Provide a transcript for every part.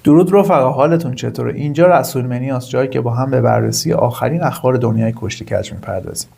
درود رفقا، حالتون چطوره؟ اینجا رسولمنیاست، جایی که با هم به بررسی آخرین اخبار دنیای کشتی کج میپردازیم.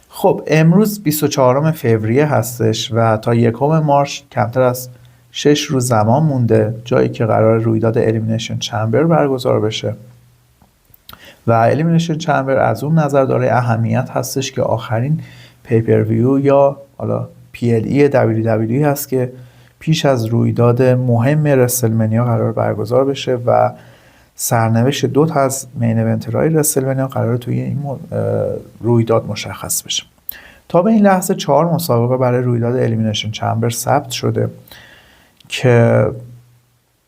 خب امروز 24 فوریه هستش و تا 1 مارس کمتر از 6 روز زمان مونده، جایی که قرار رویداد الیمینیشن چمبر برگزار بشه و الیمینیشن چمبر از اون نظر داره اهمیت هستش که آخرین پیپر ویو یا حالا PLE WWE هست که پیش از رویداد مهم رسلمنیا قرار برگزار بشه و سرنوشت 2 تا از مین ایونت‌های رسلمنیا قرار توی این رویداد مشخص بشه. تا به این لحظه 4 مسابقه برای رویداد الیمینیشن چمبر ثبت شده که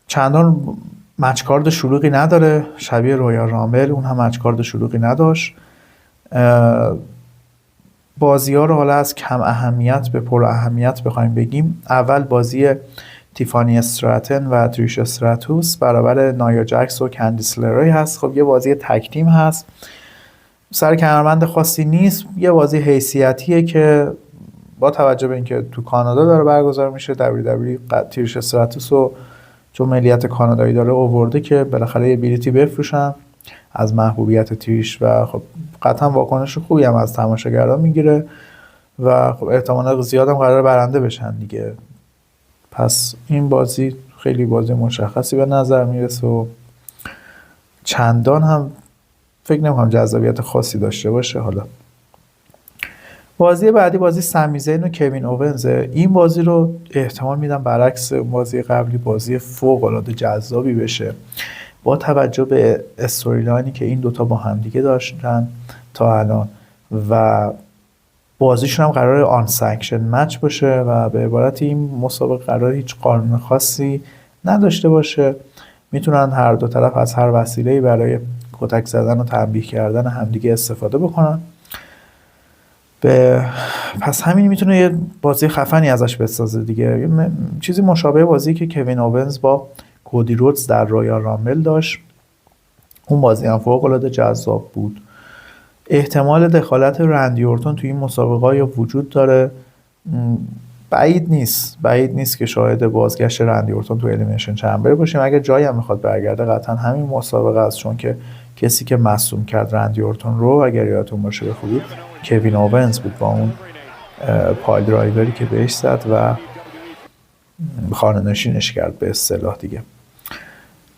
چندان مچ کارد شلوغی نداره، شبیه رویال رامبل اون هم مچ کارد شلوغی نداشت. بازی ها رو حالا از کم اهمیت به پر اهمیت بخوایم بگیم، اول بازی تیفانی استراتن و تریش استراتوس برابر نایا جکس و کندیس لرای هست. خب یه بازی تک تیم هست، سر کمربند خاصی نیست، یه بازی حیثیتیه که با توجه به اینکه تو کانادا داره برگزار میشه، WWE تریش استراتوس رو چون ملیت کانادایی داره آورده که بالاخره یه بلیتی بفروشن از محبوبیت تریش و خب قطعا واکنش خوبی هم از تماشاگران میگیره و خب احتمالا زیاد هم قرار برنده بشن دیگه. پس این بازی خیلی بازی مشخصی به نظر میرسه و چندان هم فکر نمی‌کنم جذابیت خاصی داشته باشه. حالا بازی بعدی بازی سمی زین و کوین اوونزه. این بازی رو احتمال میدم برعکس بازی قبلی بازی فوق العاده جذابی بشه با توجه به استوری لاینی که این دوتا با همدیگه داشتن تا الان و بازیشون هم قراره آن سانکشن مچ باشه و به عبارت این مسابقه قراره هیچ قانون خاصی نداشته باشه. میتونن هر دو طرف از هر وسیله‌ای برای کتک زدن و تنبیه کردن همدیگه استفاده بکنن. پس همین میتونه یه بازی خفنی ازش بسازه دیگه. چیزی مشابه بازی که کوین اوونز با کودی رودز در رویال رامبل داشت، اون بازی هم فوق العاده جذاب بود. احتمال دخالت رندی اورتون توی این مسابقه یا وجود داره، بعید نیست که شاهد بازگشت رندی اورتون تو الیمینیشن چمبر باشیم. اگه جایی هم میخواد برگرده قطعا همین مسابقه است، چون که کسی که مصدوم کرد رندی اورتون رو اگر یادتون باشه به خوبی کوین اوونز بود با اون پایل درایوری که بهش زد و خانه نشینش کرد به اصطلاح دیگه.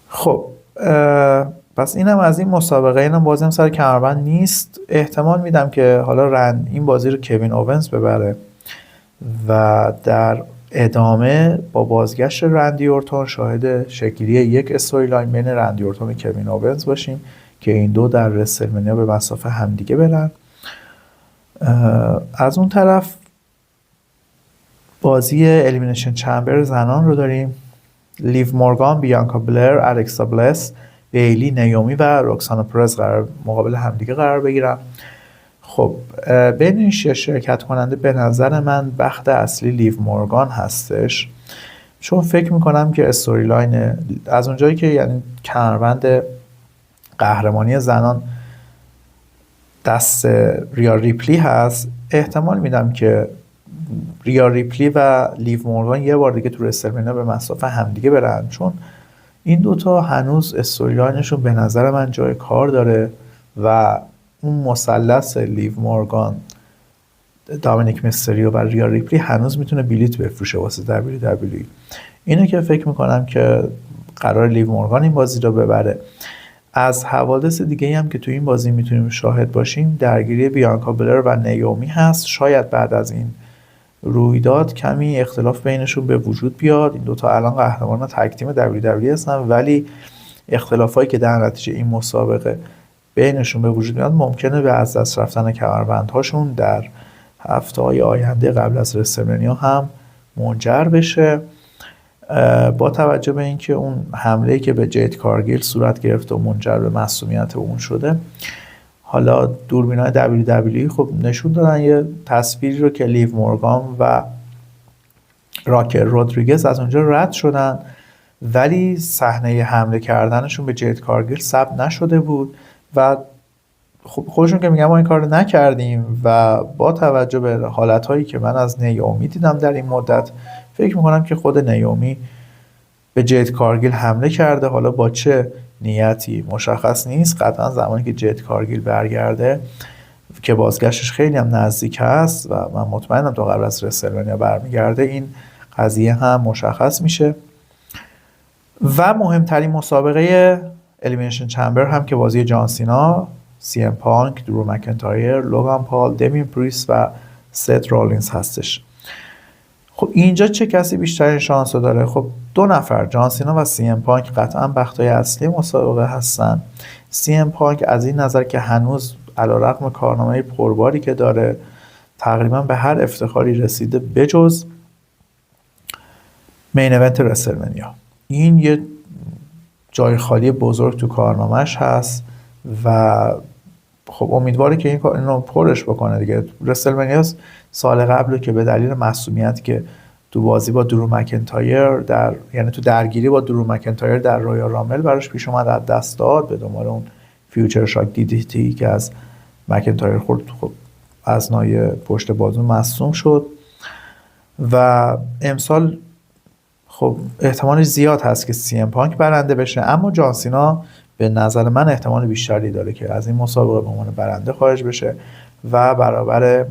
خب پس اینم از این مسابقه. اینم بازی هم سر کمربند نیست، احتمال میدم که حالا این بازی رو کوین اوونز ببره و در ادامه با بازگشت رندی اورتون شاهد شکلی یک استوری لاین بین رندی اورتون و کوین اوونز باشیم که این دو در رسلمنیا به مسافه همدیگه برن. از اون طرف بازی الیمینیشن چمبر زنان رو داریم. لیو مورگان، بیانکا بلر، الکسا بلس، بیلی، نیومی و روکسانا پرز قرار مقابل همدیگه قرار بگیرن. خب بین این 6 شرکت کننده به نظر من بخت اصلی لیو مورگان هستش، چون فکر میکنم که استوری لاین از اونجایی که یعنی کمربند قهرمانی زنان دست ریا ریپلی هست، احتمال میدم که ریا ریپلی و لیو مورگان یه بار دیگه تو رسلمنیا به مسافه همدیگه برن، چون این دوتا هنوز استوری لاینشون به نظر من جای کار داره و اون مثلث لیو مورگان، دامینیک میستریو و ریا ریپلی هنوز میتونه بلیت بفروشه واسه WWE. اینو که فکر میکنم که قرار لیو مورگان این بازی رو ببره. از حوادث دیگه هم که تو این بازی میتونیم شاهد باشیم درگیری بیانکا بلر و نیومی هست. شاید بعد از این رویداد کمی اختلاف بینشون به وجود بیاد. این دوتا الان قهرمان تگ تیم WWE هستن، ولی اختلافایی که در نتیجه این مسابقه بینشون به وجود میاد ممکنه به از دست رفتن کمربندهاشون در هفته‌های آینده قبل از رسلمنیا هم منجر بشه. با توجه به اینکه اون حمله‌ای که به جید کارگیل صورت گرفت و منجر به معصومیت اون شده، حالا دوربینای WWE خب نشون دادن یه تصویری رو که لیو مورگان و راکل رودریگز از اونجا رد شدن، ولی صحنه حمله کردنشون به جید کارگیل ثبت نشده بود و خب خودشون که میگن ما این کار رو نکردیم. و با توجه به حالتهایی که من از نیومی دیدم در این مدت، فکر میکنم که خود نیومی به جید کارگیل حمله کرده. حالا با چه نیتی مشخص نیست. قطعا زمانی که جید کارگیل برگرده که بازگشتش خیلی هم نزدیک هست و من مطمئنم تا قبل از رسلمنیا برمیگرده، این قضیه هم مشخص میشه. و مهمترین مسابقه الیمینیشن چمبر هم که بازی جان سینا، سی ام پانک، درو مکنتایر، لوگان پال، دمین پریست و ست رولینز هستش. خب اینجا چه کسی بیشترین شانس رو داره؟ خب دو نفر، جان سینا و سی ام پانک قطعا بختای اصلی مسابقه هستن. سی ام پانک از این نظر که هنوز علیرغم کارنامه پرباری که داره تقریبا به هر افتخاری رسیده بجز مین ایونت رسلمنیا. این یه جای خالی بزرگ تو کارنامه‌اش هست و خب امیدواره که این کار اینو پرش بکنه دیگه. رسلمنیا سال قبل که به دلیل معصومیتی که تو بازی با درو مکنتایر یعنی تو درگیری با درو مکنتایر در رویال رامبل براش پیش اومد، از دست داد به دنبال اون فیوچر شاک دیدیتی که از مکنتایر خورد. خب از نای پشت بازو مصدوم شد و امسال خب احتمال زیاد هست که سی ام پانک برنده بشه، اما جان سینا به نظر من احتمال بیشتری داره که از این مسابقه به عنوان برنده خارج بشه و برابر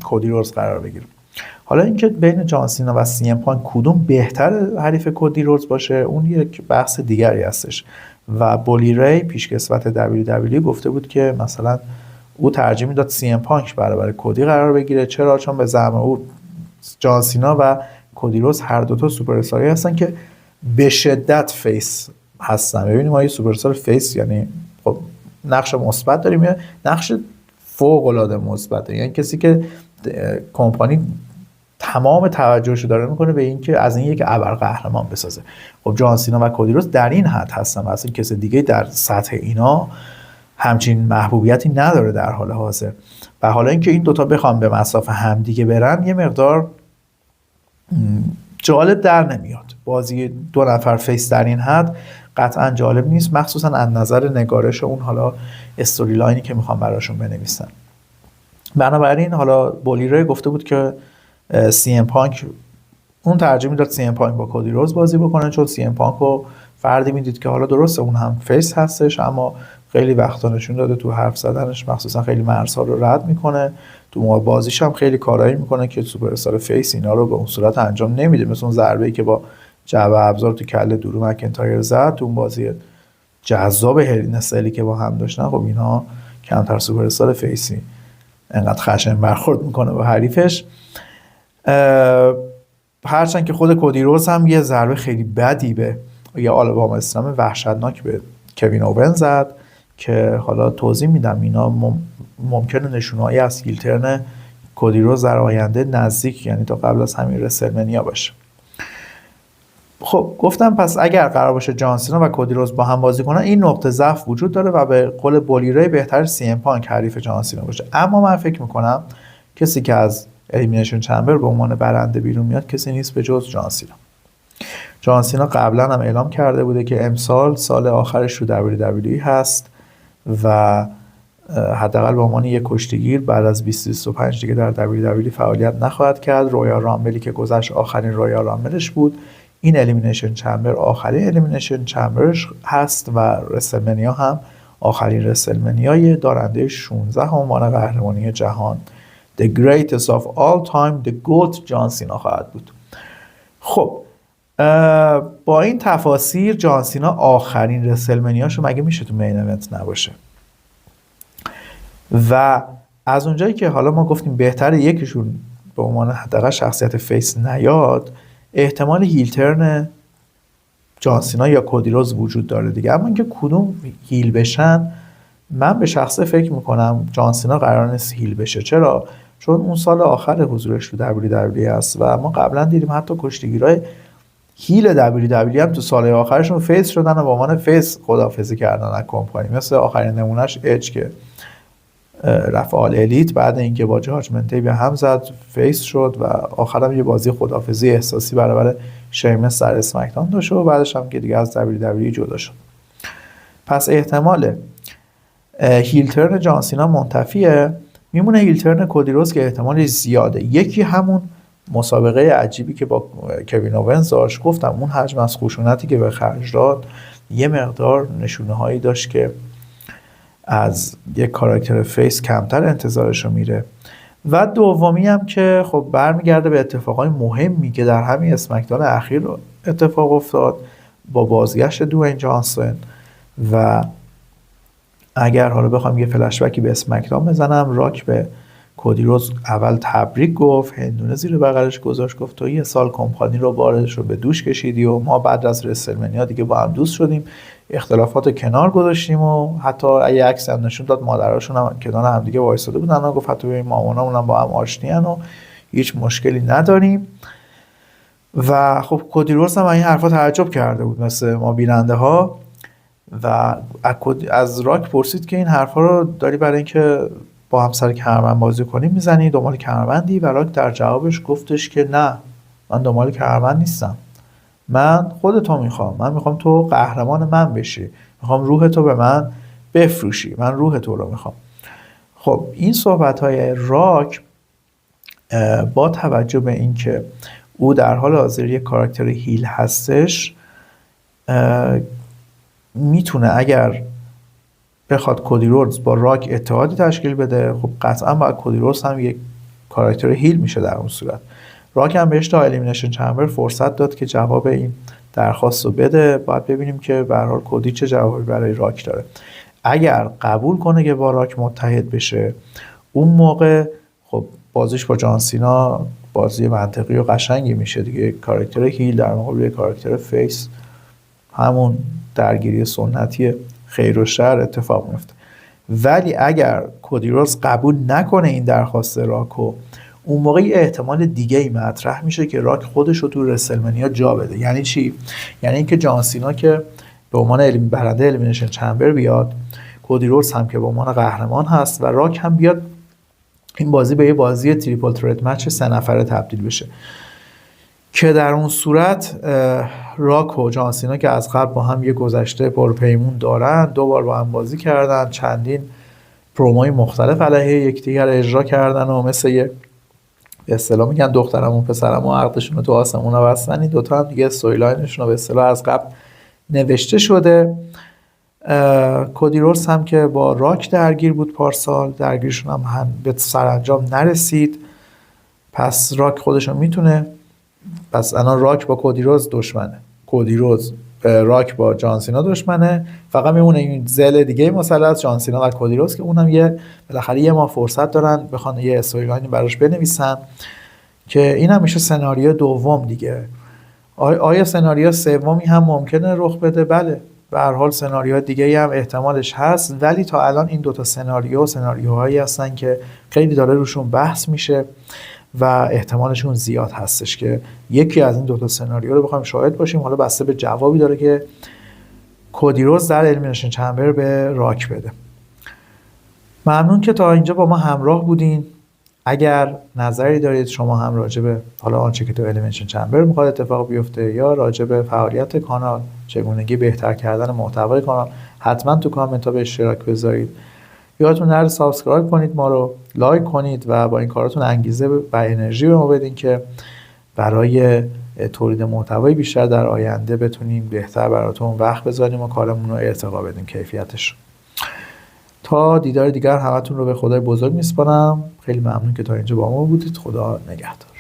کودی رودز قرار بگیره. حالا اینکه بین جان سینا و سی ام پانک کدوم بهتر حریف کودی رودز باشه اون یک بحث دیگری هستش و بولی ری پیشکسوت WWE گفته بود که مثلا او ترجیح میداد سی ام پانک برابر کودی قرار بگیره. چرا؟ چون به زعم او جان سینا و کودی رودز هر دوتا سوپر استاری هستن که به شدت فیس هستن. ببینیم ما یه سوپر استار فیس یعنی خب نقش مثبت داریم، یه نقش فوق العاده مثبته، یعنی کسی که کمپانی تمام توجهش داره میکنه به اینکه از این یک ابرقهرمان بسازه. خب جان سینا و کودی رودز در این حد هستن و اصلا کسی دیگه در سطح اینا همچین محبوبیتی نداره در حال حاضر. و حالا اینکه این دوتا بخوام به مسافه همدیگه برن یه مقدار جالب در نمیاد. بازی دو نفر فیس در این حد قطعا جالب نیست، مخصوصا از نظر نگارش اون حالا استوری لاینی که میخوام براشون بنویسن. بنابراین حالا بولیره گفته بود که سی ام پانک اون ترجیح میداد سی ام پانک با کودی رودز بازی بکنه، چون سی ام پانک رو فردی میدید که حالا درسته اون هم فیس هستش اما خیلی وقتا نشون داده تو حرف زدنش مخصوصا خیلی مرزها رو رد میکنه، تو موقع بازیش هم خیلی کارایی میکنه که سوپر استار فیس اینا رو به اون صورت انجام نمیده. مثل اون ضربه‌ای که با جعبه ابزار تو کله درو مکنتایر زد تو اون بازی جذاب هرینسلی که با هم داشتن. خب اینا کمتر سوپر استار فیسی انقدر خشن برخورد میکنه با حریفش. هرچند که خود کودی رودز هم یه ضربه خیلی بدی به یه آلاباما اسلام وحشتناک به کوین اوون زد که حالا توضیح میدم. اینا ممکنه نشونهایی از هیلترن کودی رودز در آینده نزدیک یعنی تا قبل از همین رسلمنیا باشه. خب گفتم پس اگر قرار باشه جان سینا و کودی رودز با هم بازی کنن این نقطه ضعف وجود داره و به قول بولیره بهتر سی ام پانک حریف جان سینا باشه. اما من فکر میکنم کسی که از الیمینیشن چمبر به عنوان برنده بیرون میاد کسی نیست به جز جان سینا. جان سینا قبلا هم اعلام کرده بوده که امسال سال آخرش رو WWE هست و حداقل به عنوان یک کشتیگیر بعد از 2025 دیگه در WWE فعالیت نخواهد کرد. رویال رامبلی که گذشت آخرین رویال رامبلش بود. این الیمینیشن چمبر آخرین الیمینیشن چمبرش هست و رسلمنیا هم آخرین رسلمنیای دارنده 16 عنوان قهرمانی جهان The greatest of all time The GOAT جان سینا خواهد بود. خب با این تفاسیر جان سینا آخرین رسلمنیاشو مگه میشه تو مین ایونت نباشه؟ و از اونجایی که حالا ما گفتیم بهتره یکیشون به عنوان حداقل شخصیت فیس نیاد، احتمال هیلترن جان سینا یا کودی رودز وجود داره دیگه. اما اینکه کدوم هیل بشن من به شخصه فکر میکنم جان سینا قرار نیست هیل بشه. چرا؟ چون اون سال آخر حضورش تو WWE هست و ما قبلا دیدیم حتی کشتیگیرای هیل WWE هم تو سال آخرشون فیس شدن و با عنوان فیس خداحافظی کردن از کمپانی. مثل آخرین نمونهش اج که رفت آل الیت بعد اینکه با جاجمنت به هم زد فیس شد و آخرام یه بازی خداحافظی احساسی برابر شیمس در اسمکدان داشت و بعدش هم که دیگه از WWE جدا شد. پس احتمال هیلترن جان سینا منتفیه، میمونه هیلترن کودی رودز که احتمالش زیاده. یکی همون مسابقه عجیبی که با کوین اوونز داشت، گفتم اون حجم از خشونتی که به خرج داد یه مقدار نشونه هایی داشت که از یک کاراکتر فیس کمتر انتظارشو میره. و دومی هم که خب برمیگرده به اتفاقای مهمی که در همین اسمکدان اخیر اتفاق افتاد با بازگشت دوین جانسون. و اگر حالا بخوام یه فلشبکی به اسمکدان بزنم، راک به کودی روز اول تبریک گفت، هندونه زیر بغلش گذاشت، گفت تو یه سال کمپانی رو بارش رو به دوش کشیدی و ما بعد از رسلمنیا دیگه با هم دوست شدیم، اختلافات رو کنار گذاشتیم و حتی اگه عکس هم نشون داد مادراشون هم کنار هم دیگه وایساده بودن و گفت حتی ببین مامانامون هم با هم آشنین و هیچ مشکلی نداریم. و خب کودی روز هم این حرفا تعجب کرده بود مثل ما بیننده ها و از راک پرسید که این حرفا رو داری برای اینکه با همسر کمربند بازی کنیم میزنی، دنبال کمربندی؟ و راک در جوابش گفتش که نه، من دنبال کمربند نیستم، من خودتو میخوام، من میخوام تو قهرمان من بشی، میخوام روح تو به من بفروشی، من روح تو رو میخوام. خب این صحبت های راک با توجه به این که او در حال حاضر یک کاراکتر هیل هستش، میتونه اگر بخواد کودی رودز با راک اتحادی تشکیل بده، خب قطعا باید کودی رودز هم یک کاراکتر هیل میشه در اون صورت. راک هم بهش تا الیمینیشن چمبر فرصت داد که جواب این درخواست رو بده. باید ببینیم که به هر حال کودی چه جوابی برای راک داره. اگر قبول کنه که با راک متحد بشه، اون موقع خب بازیش با جان سینا بازی منطقی و قشنگی میشه دیگه. کاراکتر هیل در مقابل کاراکتر فیس، همون درگیری سنتی خیر و شر اتفاق میفته. ولی اگر کودی روز قبول نکنه این درخواست راکو، اون موقع یه احتمال دیگه ای مطرح میشه که راک خودش رو تو رسلمنیا جا بده. یعنی چی؟ یعنی اینکه جان سینا که به عنوان برنده الیمینیشن چمبر بیاد، کودی روز هم که به عنوان قهرمان هست و راک هم بیاد، این بازی به یه بازی تریپل ترت مچ 3 نفره تبدیل بشه که در اون صورت راک و جان سینا که از قبل با هم یه گذشته پرپیمون دارن، 2 بار با هم بازی کردن، چندین پروموی مختلف علیه یکدیگر اجرا کردن و مثل یه به اصطلاح میگن دخترم و پسرم و عقدشون رو تو آسمون بستن، این دوتا هم دیگه استوریلاینشون رو به اصطلاح از قبل نوشته شده. کودی رودز هم که با راک درگیر بود پارسال، درگیرشون هم به سرانجام نرسید، پس راک خودشون میتونه، پس الان راک با کودی رودز دشمنه، کودی رودز راک با جان سینا دشمنه، فقط میمونه این زل دیگه مثلث جان سینا و کودی رودز که اونم یه بالاخره یه ماه فرصت دارن بخوان یه استوریلاینی براش بنویسن که این هم میشه سناریو دوم دیگه. آیا سناریو سومی هم ممکنه رخ بده؟ بله، به هر حال سناریوهای دیگه هم احتمالش هست، ولی تا الان این دوتا سناریوهایی هستن که خیلی داره روشون بحث میشه و احتمالشون زیاد هستش که یکی از این دوتا سناریو رو بخوایم شاهد باشیم. حالا بسته به جوابی داره که کودی روز در الیمینیشن چمبر به راک بده. ممنون که تا اینجا با ما همراه بودین. اگر نظری دارید شما هم راجع به حالا آنچه که تو الیمینیشن چمبر میخواد اتفاق بیفته یا راجع به فعالیت کانال، چگونگی بهتر کردن محتوای کانال، حتما تو کامنت ها به اشتراک بذارید. یادتون نره سابسکرایب کنید، ما رو لایک کنید و با این کاراتون انگیزه و انرژی به ما بدین که برای تولید محتوای بیشتر در آینده بتونیم بهتر براتون وقت بذاریم و کارمون رو ارتقا بدیم کیفیتش. تا دیدار دیگر همتون رو به خدای بزرگ میسپارم. خیلی ممنون که تا اینجا با ما بودید. خدا نگهدار.